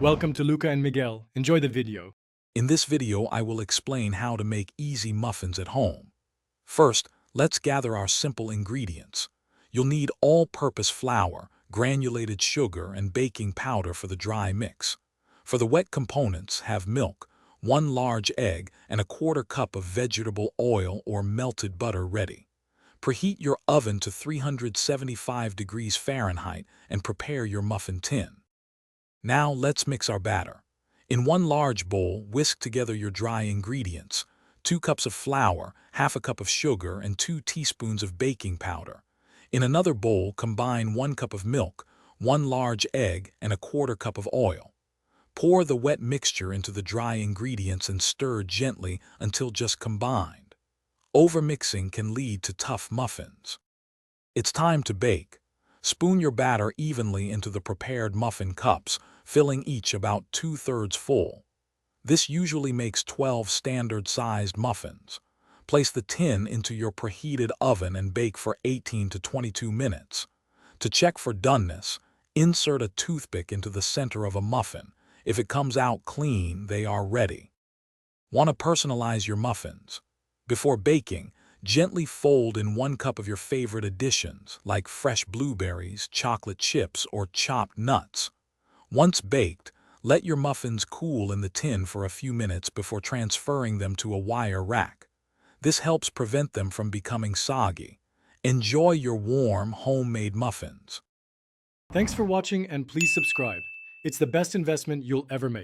Welcome to Luca and Miguel. Enjoy the video. In this video, I will explain how to make easy muffins at home. First, let's gather our simple ingredients. You'll need all-purpose flour, granulated sugar, and baking powder for the dry mix. For the wet components, have milk, 1 large egg, and a 1/4 cup of vegetable oil or melted butter ready. Preheat your oven to 375 degrees Fahrenheit and prepare your muffin tin. Now let's mix our batter. In 1 large bowl, whisk together your dry ingredients, 2 cups of flour, 1/2 cup of sugar, and 2 teaspoons of baking powder. In another bowl, combine 1 cup of milk, 1 large egg, and a 1/4 cup of oil. Pour the wet mixture into the dry ingredients and stir gently until just combined. Overmixing can lead to tough muffins. It's time to bake. Spoon your batter evenly into the prepared muffin cups, filling each about 2/3 full. This usually makes 12 standard-sized muffins. Place the tin into your preheated oven and bake for 18 to 22 minutes. To check for doneness, insert a toothpick into the center of a muffin. If it comes out clean, they are ready. Want to personalize your muffins? Before baking, gently fold in 1 cup of your favorite additions, like fresh blueberries, chocolate chips, or chopped nuts. Once baked, let your muffins cool in the tin for a few minutes before transferring them to a wire rack. This helps prevent them from becoming soggy. Enjoy your warm, homemade muffins. Thanks for watching and please subscribe. It's the best investment you'll ever make.